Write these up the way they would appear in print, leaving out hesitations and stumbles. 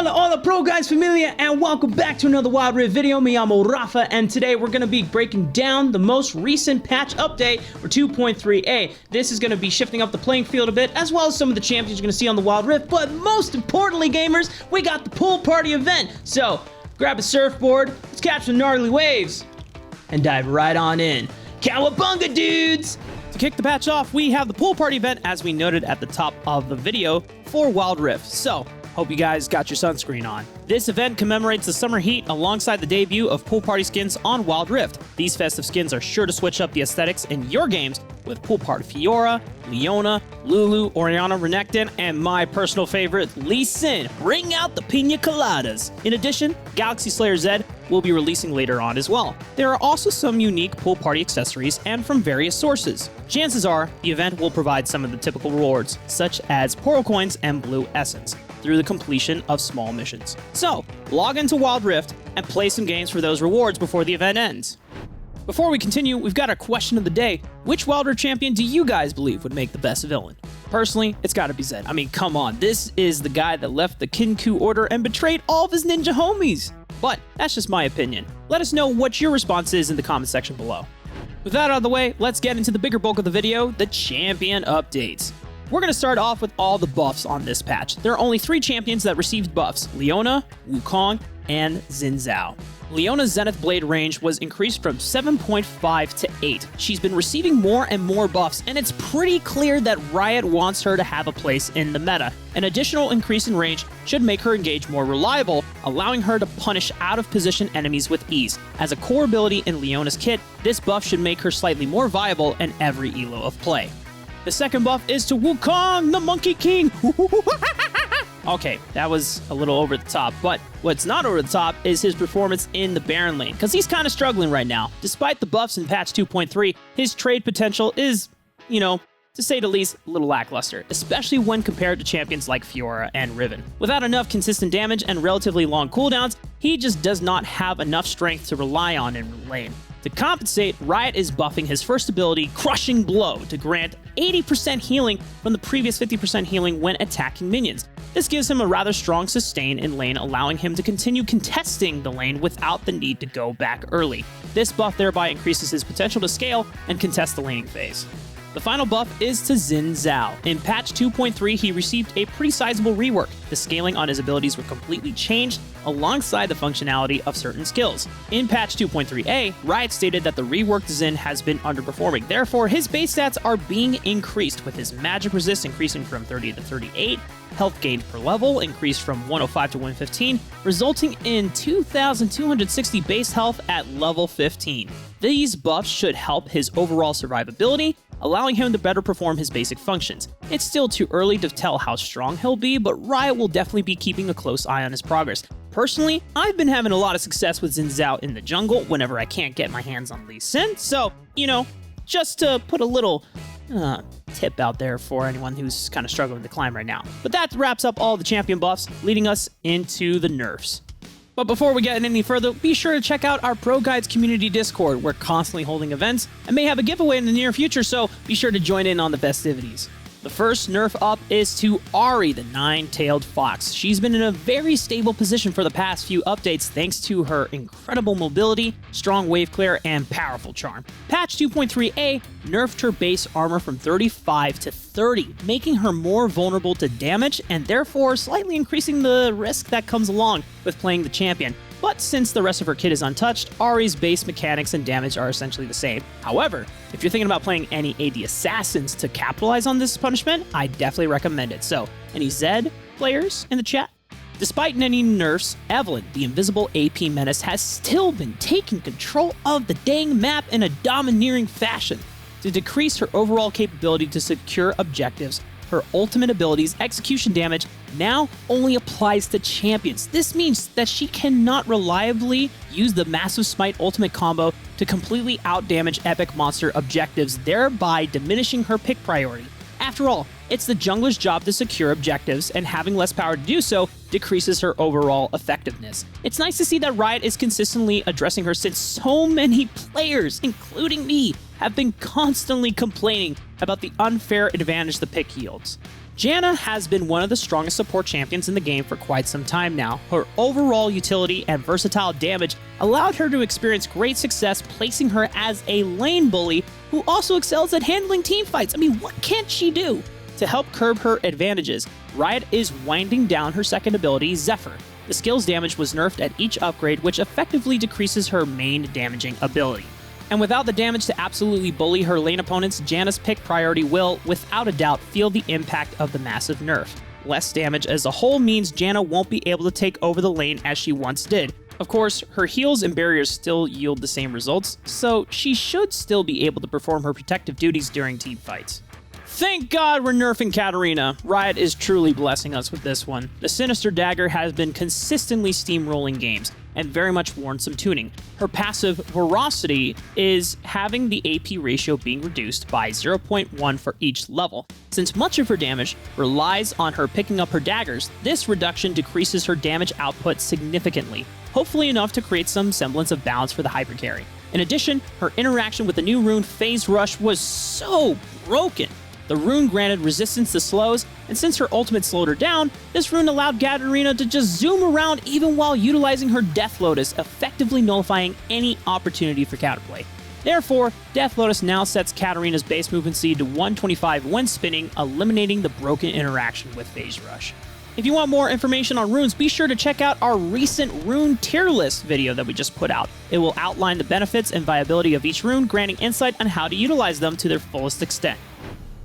Hola Pro Guys Familia, and welcome back to another Wild Rift video. Me llamo Rafa, and today we're going to be breaking down the most recent patch update for 2.3a. This is going to be shifting up the playing field a bit, as well as some of the champions you're going to see on the Wild Rift, but most importantly, gamers, we got the pool party event. So, grab a surfboard, let's catch some gnarly waves, and dive right on in. Cowabunga, dudes! To kick the patch off, we have the pool party event, as we noted at the top of the video, for Wild Rift. So, hope you guys got your sunscreen on. This event commemorates the summer heat alongside the debut of pool party skins on Wild Rift. These festive skins are sure to switch up the aesthetics in your games with Pool Party Fiora, Leona, Lulu, Orianna Renekton, and my personal favorite, Lee Sin. Bring out the pina coladas. In addition, Galaxy Slayer Z will be releasing later on as well. There are also some unique pool party accessories and from various sources. Chances are, the event will provide some of the typical rewards, such as Portal Coins and Blue Essence, through the completion of small missions. So, log into Wild Rift and play some games for those rewards before the event ends. Before we continue, we've got our question of the day. Which Wild Rift champion do you guys believe would make the best villain? Personally, it's gotta be Zed. I mean, come on, this is the guy that left the Kinku Order and betrayed all of his ninja homies. But that's just my opinion. Let us know what your response is in the comment section below. With that out of the way, let's get into the bigger bulk of the video, the champion updates. We're going to start off with all the buffs on this patch. There are only 3 champions that received buffs: LEONA, WUKONG, and Xin Zhao. Leona's Zenith Blade range was increased from 7.5 to 8. She's been receiving more and more buffs, and it's pretty clear that Riot wants her to have a place in the meta. An additional increase in range should make her engage more reliable, allowing her to punish out-of-position enemies with ease. As a core ability in Leona's kit, this buff should make her slightly more viable in every elo of play. The second buff is to WUKONG, the Monkey King. Okay, that was a little over the top, but what's not over the top is his performance in the Baron lane, because he's kind of struggling right now. Despite the buffs in patch 2.3, his trade potential is, to say the least, a little lackluster, especially when compared to champions like Fiora and Riven. Without enough consistent damage and relatively long cooldowns, he just does not have enough strength to rely on in lane. To compensate, Riot is buffing his first ability, Crushing Blow, to grant 80% healing from the previous 50% healing when attacking minions. This gives him a rather strong sustain in lane, allowing him to continue contesting the lane without the need to go back early. This buff thereby increases his potential to scale and contest the laning phase. The final buff is to Xin Zhao. In patch 2.3, he received a pretty sizable rework. The scaling on his abilities were completely changed, alongside the functionality of certain skills. In patch 2.3a, Riot stated that the reworked Xin has been underperforming. Therefore, his base stats are being increased, with his magic resist increasing from 30 to 38, health gained per level increased from 105 to 115, resulting in 2,260 base health at level 15. These buffs should help his overall survivability, allowing him to better perform his basic functions. It's still too early to tell how strong he'll be, but Riot will definitely be keeping a close eye on his progress. Personally, I've been having a lot of success with Xin Zhao in the jungle whenever I can't get my hands on Lee Sin, so, just to put a little tip out there for anyone who's kind of struggling to climb right now. But that wraps up all the champion buffs, leading us into the nerfs. But before we get any further, be sure to check out our ProGuides community Discord. We're constantly holding events and may have a giveaway in the near future, so be sure to join in on the festivities. The first nerf up is to Ahri, the Nine-Tailed Fox. She's been in a very stable position for the past few updates thanks to her incredible mobility, strong wave clear, and powerful charm. Patch 2.3a nerfed her base armor from 35 to 30, making her more vulnerable to damage and therefore slightly increasing the risk that comes along with playing the champion. But since the rest of her kit is untouched, Ahri's base mechanics and damage are essentially the same. However, if you're thinking about playing any AD assassins to capitalize on this punishment, I definitely recommend it. So, any Zed players in the chat? Despite many nerfs, Evelynn, the invisible AP menace, has still been taking control of the dang map in a domineering fashion. To decrease her overall capability to secure objectives, her ultimate ability's execution damage now only applies to champions. This means that she cannot reliably use the Massive Smite ultimate combo to completely outdamage epic monster objectives, thereby diminishing her pick priority. After all, it's the jungler's job to secure objectives, and having less power to do so decreases her overall effectiveness. It's nice to see that Riot is consistently addressing her, since so many players, including me, have been constantly complaining about the unfair advantage the pick yields. Janna has been one of the strongest support champions in the game for quite some time now. Her overall utility and versatile damage allowed her to experience great success, placing her as a lane bully who also excels at handling team fights. I mean, what can't she do? To help curb her advantages, Riot is winding down her second ability, Zephyr. The skill's damage was nerfed at each upgrade, which effectively decreases her main damaging ability. And without the damage to absolutely bully her lane opponents, Janna's pick priority will, without a doubt, feel the impact of the massive nerf. Less damage as a whole means Janna won't be able to take over the lane as she once did. Of course, her heals and barriers still yield the same results, so she should still be able to perform her protective duties during team fights. Thank God we're nerfing Katarina. Riot is truly blessing us with this one. The Sinister Dagger has been consistently steamrolling games, and very much warrants some tuning. Her passive, Ferocity, is having the AP ratio being reduced by 0.1 for each level. Since much of her damage relies on her picking up her daggers, this reduction decreases her damage output significantly, hopefully enough to create some semblance of balance for the hypercarry. In addition, her interaction with the new rune Phase Rush was so broken. The rune granted resistance to slows, and since her ultimate slowed her down, this rune allowed Katarina to just zoom around even while utilizing her Death Lotus, effectively nullifying any opportunity for counterplay. Therefore, Death Lotus now sets Katarina's base movement speed to 125 when spinning, eliminating the broken interaction with Phase Rush. If you want more information on runes, be sure to check out our recent rune tier list video that we just put out. It will outline the benefits and viability of each rune, granting insight on how to utilize them to their fullest extent.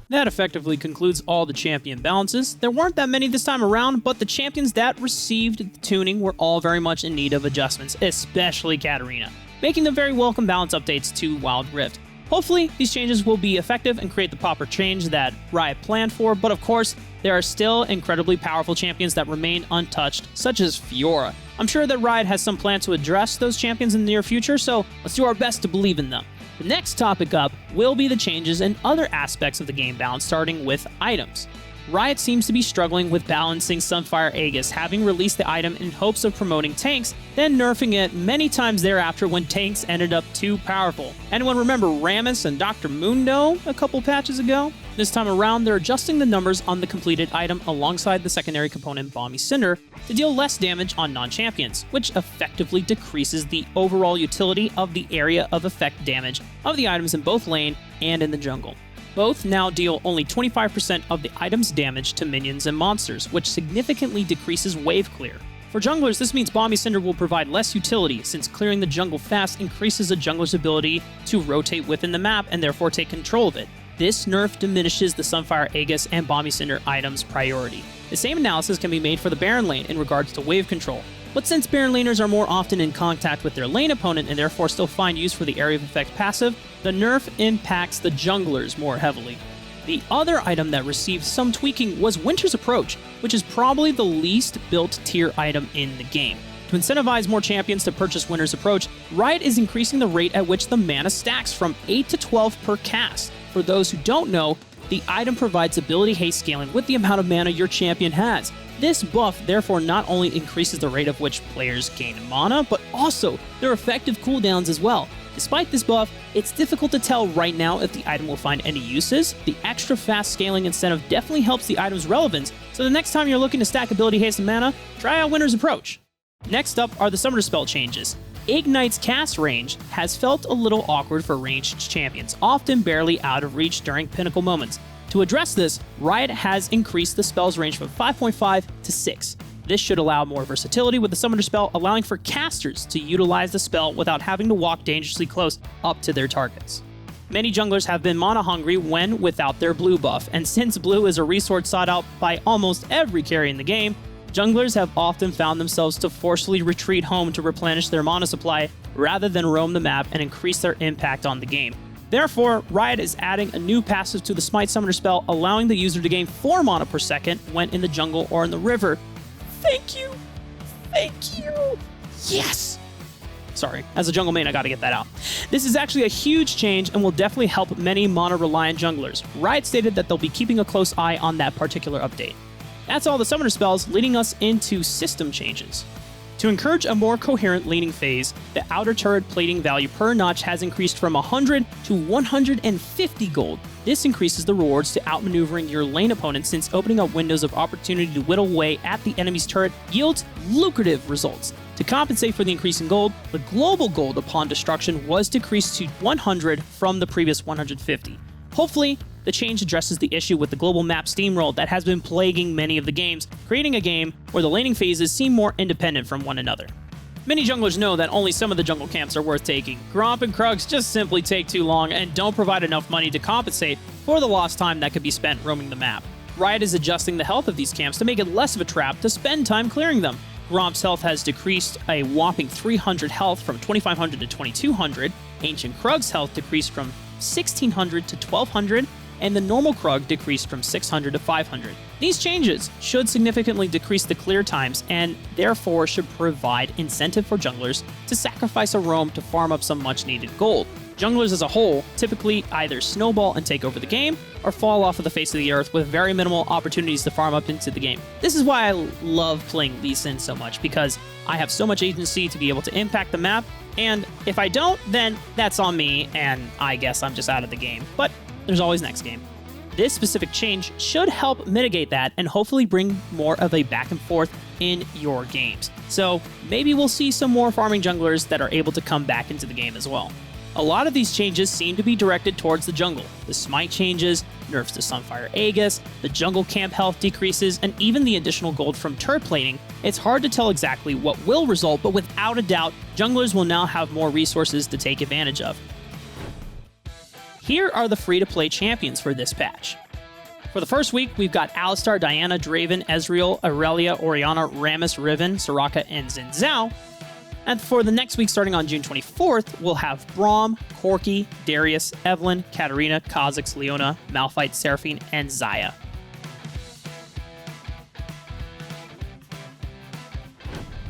That effectively concludes all the champion balances. There weren't that many this time around, but the champions that received the tuning were all very much in need of adjustments, especially Katarina, making them very welcome balance updates to Wild Rift. Hopefully, these changes will be effective and create the proper change that Riot planned for, but of course, there are still incredibly powerful champions that remain untouched, such as Fiora. I'm sure that Riot has some plan to address those champions in the near future, so let's do our best to believe in them. The next topic up will be the changes in other aspects of the game balance, starting with items. Riot seems to be struggling with balancing Sunfire Aegis, having released the item in hopes of promoting tanks, then nerfing it many times thereafter when tanks ended up too powerful. Anyone remember Rammus and Dr. Mundo a couple patches ago? This time around, they're adjusting the numbers on the completed item alongside the secondary component Balmy Cinder to deal less damage on non-champions, which effectively decreases the overall utility of the area of effect damage of the items in both lane and in the jungle. Both now deal only 25% of the item's damage to minions and monsters, which significantly decreases wave clear. For junglers, this means Balmy Cinder will provide less utility, since clearing the jungle fast increases a jungler's ability to rotate within the map and therefore take control of it. This nerf diminishes the Sunfire Aegis and Balmy Cinder items' priority. The same analysis can be made for the Baron lane in regards to wave control. But since Baron laners are more often in contact with their lane opponent and therefore still find use for the area of effect passive, the nerf impacts the junglers more heavily. The other item that received some tweaking was Winter's Approach, which is probably the least built tier item in the game. To incentivize more champions to purchase Winter's Approach, Riot is increasing the rate at which the mana stacks from 8 to 12 per cast. For those who don't know, the item provides ability haste scaling with the amount of mana your champion has. This buff therefore not only increases the rate of which players gain mana, but also their effective cooldowns as well. Despite this buff, it's difficult to tell right now if the item will find any uses. The extra fast scaling incentive definitely helps the item's relevance, so the next time you're looking to stack ability haste and mana, try out Winter's Approach. Next up are the Summoner Spell changes. Ignite's cast range has felt a little awkward for ranged champions, often barely out of reach during pinnacle moments. To address this, Riot has increased the spell's range from 5.5 to 6. This should allow more versatility with the Summoner Spell, allowing for casters to utilize the spell without having to walk dangerously close up to their targets. Many junglers have been mana hungry when without their blue buff, and since blue is a resource sought out by almost every carry in the game, junglers have often found themselves to forcefully retreat home to replenish their mana supply rather than roam the map and increase their impact on the game. Therefore, Riot is adding a new passive to the Smite Summoner spell, allowing the user to gain 4 mana per second when in the jungle or in the river. Thank you! Thank you! Yes! Sorry, as a jungle main, I gotta get that out. This is actually a huge change and will definitely help many mana-reliant junglers. Riot stated that they'll be keeping a close eye on that particular update. That's all the Summoner spells, leading us into system changes. To encourage a more coherent laning phase, the outer turret plating value per notch has increased from 100 to 150 gold. This increases the rewards to outmaneuvering your lane opponent, since opening up windows of opportunity to whittle away at the enemy's turret yields lucrative results. To compensate for the increase in gold, the global gold upon destruction was decreased to 100 from the previous 150. Hopefully, the change addresses the issue with the global map steamroll that has been plaguing many of the games, creating a game where the laning phases seem more independent from one another. Many junglers know that only some of the jungle camps are worth taking. Gromp and Krugs just simply take too long and don't provide enough money to compensate for the lost time that could be spent roaming the map. Riot is adjusting the health of these camps to make it less of a trap to spend time clearing them. Gromp's health has decreased a whopping 300 health from 2500 to 2200, Ancient Krug's health decreased from 1600 to 1200, and the normal Krug decreased from 600 to 500. These changes should significantly decrease the clear times and therefore should provide incentive for junglers to sacrifice a roam to farm up some much needed gold. Junglers as a whole typically either snowball and take over the game or fall off of the face of the earth with very minimal opportunities to farm up into the game. This is why I love playing Lee Sin so much, because I have so much agency to be able to impact the map, and if I don't, then that's on me and I guess I'm just out of the game. But there's always next game. This specific change should help mitigate that and hopefully bring more of a back and forth in your games. So maybe we'll see some more farming junglers that are able to come back into the game as well. A lot of these changes seem to be directed towards the jungle. The smite changes, nerfs to Sunfire Aegis, the jungle camp health decreases, and even the additional gold from turret plating. It's hard to tell exactly what will result, but without a doubt, junglers will now have more resources to take advantage of. Here are the free-to-play champions for this patch. For the first week, we've got Alistar, Diana, Draven, Ezreal, Aurelia, Orianna, Rammus, Riven, Soraka, and Xin Zhao. And for the next week, starting on June 24th, we'll have Braum, Corki, Darius, Evelynn, Katarina, Kha'Zix, Leona, Malphite, Seraphine, and Xayah.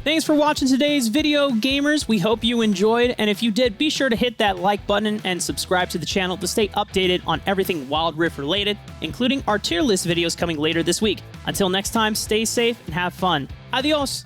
Thanks for watching today's video, gamers. We hope you enjoyed, and if you did, be sure to hit that like button and subscribe to the channel to stay updated on everything Wild Rift related, including our tier list videos coming later this week. Until next time, stay safe and have fun. Adios!